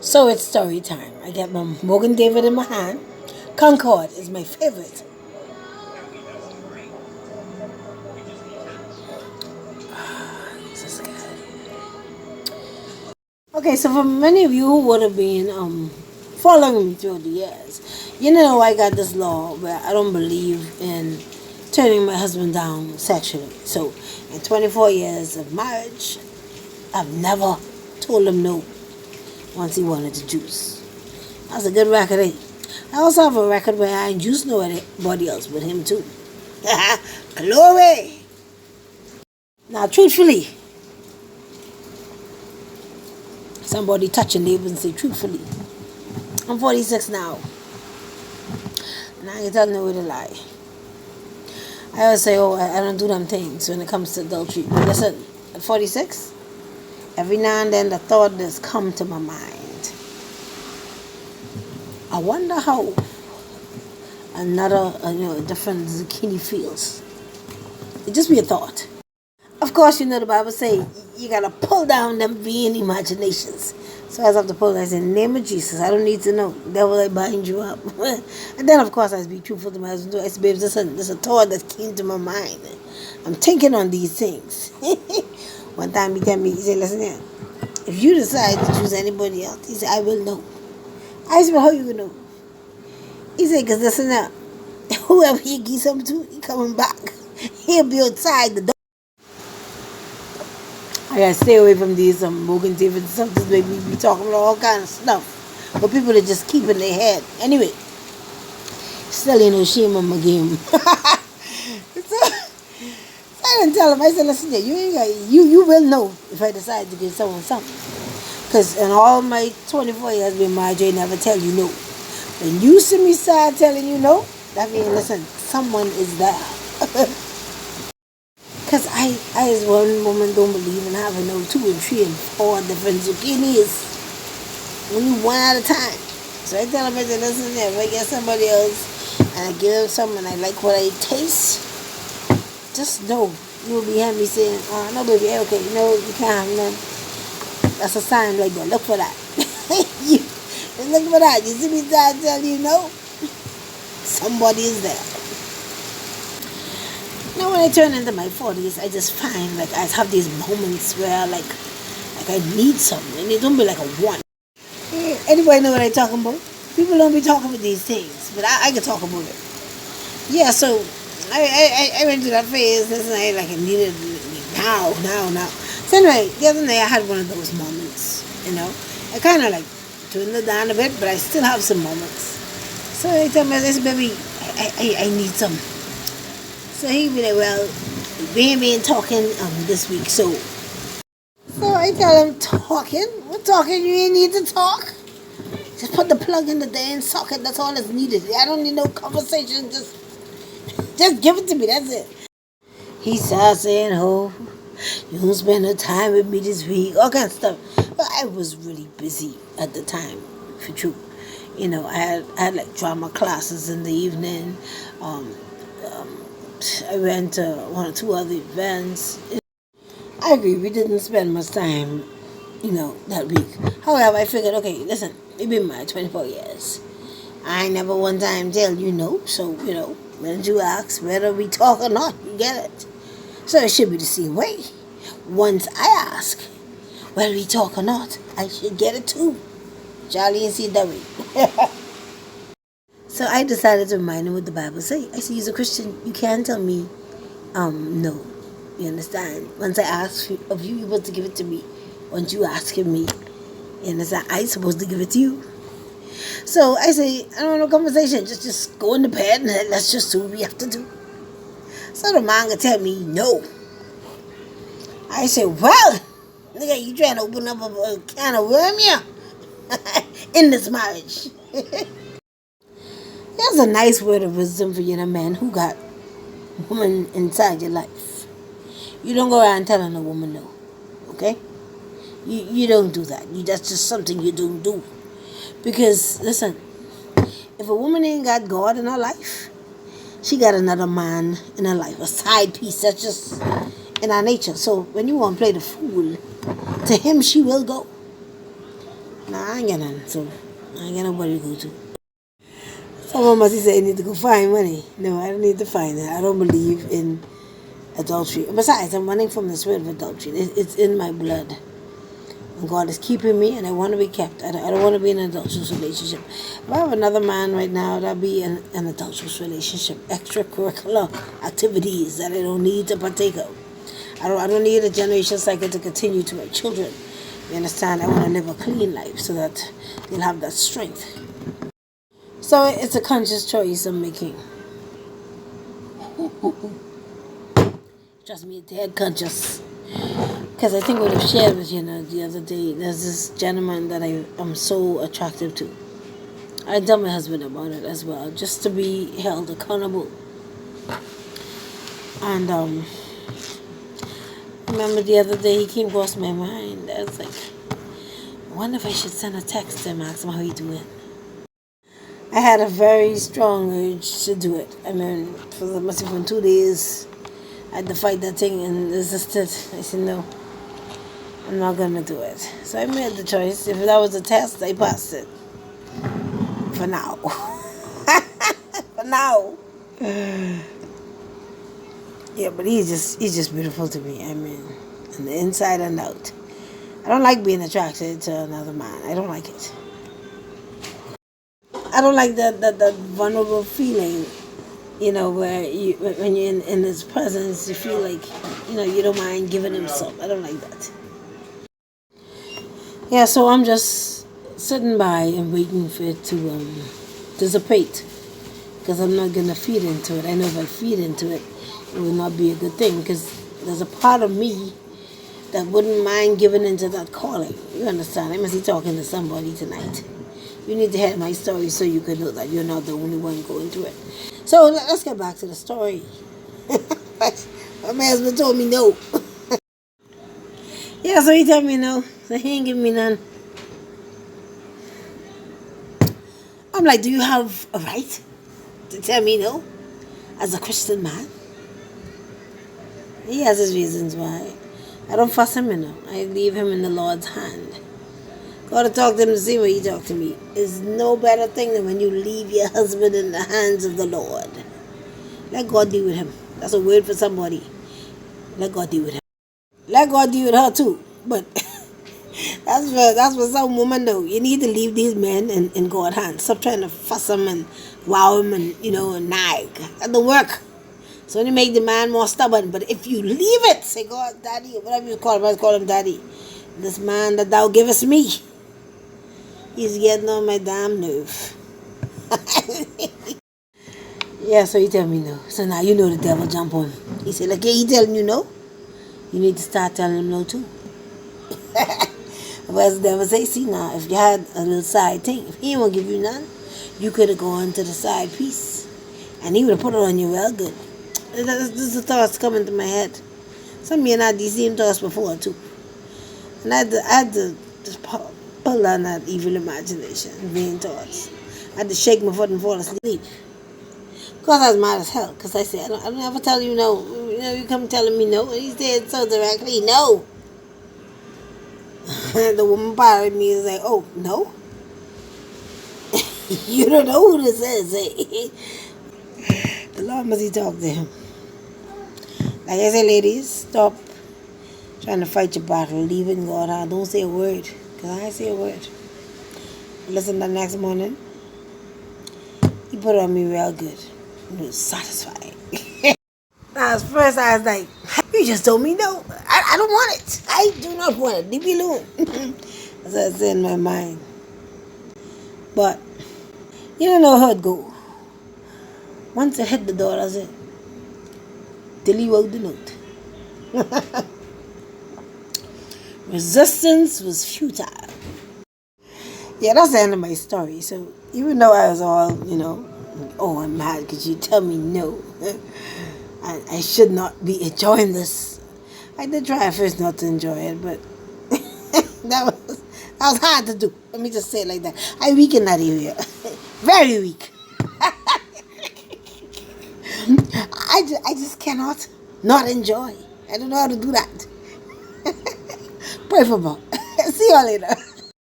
So it's story time. I get my Morgan David in my hand. Concord is my favorite. This is good. Okay, so for many of you who would have been following me through the years, you know I got this law where I don't believe in turning my husband down sexually. So in 24 years of marriage, I've never told him no once he wanted to juice. That's a good record, eh? I also have a record where I ain't juice nobody else but him too. Glory! Now, truthfully, somebody touch your neighbor and say, truthfully, I'm 46 now, and I ain't telling nobody to lie. I always say, oh, I don't do them things when it comes to adultery. But listen, at 46, every now and then the thought has come to my mind. I wonder how a different zucchini feels. It just be a thought. Of course, you know the Bible say you gotta pull down them vain imaginations. So I have to pull. I say, in the name of Jesus, I don't need to know. Devil, I bind you up. And then, of course, I be truthful to my husband too. I say, babe, this is a thought that came to my mind. I'm thinking on these things. One time he tell me, he said, listen here, if you decide to choose anybody else, he said, I will know. I said, well, how you will know? He said, because listen now, whoever you give something to, he coming back. He'll be outside the door. I gotta stay away from these Morgan David stuff. This make me be talking about all kind of stuff. But people are just keeping their head. Anyway, still ain't no shame on my game. So I didn't tell him. I said, listen, you will know if I decide to give someone something. Because in all my 24 years being married, I never tell you no. When you see me start telling you no, that means, listen, someone is there. Because I as one woman don't believe in having no 2 and 3 and 4 different zucchinis. Only one at a time. So I tell them, I say, listen there, if I get somebody else and I give them some and I like what I taste, just know you will be hearing me saying, oh, no, baby, okay, no, you can't have none. That's a sign like that. Look for that. Look for that. You see me tell you no? Somebody is there. Now when I turn into my 40s, I just find like I have these moments where like I need something and it don't be like a want. Anybody know what I'm talking about? People don't be talking about these things, but I can talk about it. Yeah, so I went through that phase this night like I needed now. So anyway, the other night I had one of those moments, I kind of like tuned it down a bit, but I still have some moments. So I tell me, I said, baby, I need some. So he be like, well, we ain't been talking this week, so I tell him, talking? What talking? You ain't need to talk. Just put the plug in the damn socket. That's all that's needed. I don't need no conversation. Just give it to me. That's it. He starts saying, oh, you don't spend no time with me this week. All kind of stuff. But I was really busy at the time, for true. I had like drama classes in the evening. I went to 1 or 2 other events. I agree, we didn't spend much time, that week. However, I figured, okay, listen, we've been married 24 years. I never one time tell you no, so, when you ask whether we talk or not, you get it. So it should be the same way. Once I ask whether we talk or not, I should get it too. Charlie and C. W. So I decided to remind him what the Bible say. I said, you're a Christian. You can't tell me, no. You understand? Once I ask of you, you're supposed to give it to me. Once you asking me, you understand? I'm supposed to give it to you. So I say, I don't want no conversation. Just go in the bed and let's just do what we have to do. So the man can tell me no. I say, well, nigga, you trying to open up a can of worm here in this marriage. Here's a nice word of wisdom for you, man who got woman inside your life. You don't go around telling a woman no, okay? You don't do that. That's just something you don't do. Because, listen, if a woman ain't got God in her life, she got another man in her life, a side piece. That's just in our nature. So when you want to play the fool, to him she will go. Nah, I ain't got none, so I ain't got nobody to go to. Someone must say I need to go find money. No, I don't need to find it. I don't believe in adultery. Besides, I'm running from the spirit of adultery. It's in my blood. And God is keeping me, and I want to be kept. I don't want to be in an adulterous relationship. If I have another man right now, that'll be an adulterous relationship. Extracurricular activities that I don't need to partake of. I don't need a generation cycle to continue to my children. You understand? I want to live a clean life so that they'll have that strength. So it's a conscious choice I'm making. Trust me, it's dead conscious. Because I think what I've shared with you the other day, there's this gentleman that I'm so attractive to. I tell my husband about it as well, just to be held accountable. And remember the other day he came across my mind. I was like, I wonder if I should send a text to him, ask him how he doing. I had a very strong urge to do it. I mean, for the must have been 2 days, I had to fight that thing and resisted. I said, no, I'm not going to do it. So I made the choice. If that was a test, I passed it. For now. For now. Yeah, but he's just beautiful to me. I mean, on the inside and out. I don't like being attracted to another man. I don't like it. I don't like that vulnerable feeling, where when you're in his presence, you feel like, you don't mind giving him some. I don't like that. Yeah, so I'm just sitting by and waiting for it to dissipate, because I'm not going to feed into it. I know if I feed into it, it will not be a good thing, because there's a part of me that wouldn't mind giving into that calling. You understand? I must be talking to somebody tonight. You need to hear my story so you can know that you're not the only one going through it. So let's get back to the story. My husband told me no. Yeah, so he told me no. So he ain't giving me none. I'm like, do you have a right to tell me no as a Christian man? He has his reasons why. I don't fuss him, I leave him in the Lord's hand. God to talk to him the same way he talked to me. There's no better thing than when you leave your husband in the hands of the Lord. Let God deal with him. That's a word for somebody. Let God deal with him. Let God deal with her too. But that's for some woman though. You need to leave these men in God's hands. Stop trying to fuss them and wow them and and nag. That don't work. So you make the man more stubborn. But if you leave it, say, God, Daddy, whatever you call him, I call him Daddy. This man that thou givest me, he's getting on my damn nerve. Yeah, so he tell me no. So now you know the devil jump on. He said, okay, he telling you no. You need to start telling him no too. But as the devil say, see now, if you had a little side thing, if he won't give you none, you could have gone to the side piece. And he would have put it on you well good. This is the thoughts coming to my head. Some of you had these same thoughts before too. And I had to just pull on that evil imagination, vain thoughts. I had to shake my foot and fall asleep. Because I was mad as hell. Because I said, I don't ever tell you no. You come telling me no. And he said so directly, no. The woman part of me is like, oh, no? You don't know who this is, eh? The Lord must he talk to him. Like I say, ladies, stop trying to fight your battle. Leave it in God's hand. Don't say a word. Because I say a word. Listen, the next morning, he put it on me real good. It was satisfying. Now, at first I was like, you just told me no. I don't want it. I do not want it. Leave me alone. That's what I said in my mind. But you don't know how it go. Once I hit the door, that's it. Delete out the note. Resistance was futile. Yeah, that's the end of my story. So even though I was all, oh, I'm mad because you tell me no. I should not be enjoying this. I did try at first not to enjoy it, but that was hard to do. Let me just say it like that. I weak in that area. Very weak. I just cannot not enjoy. I don't know how to do that. Pray for more. See you all later.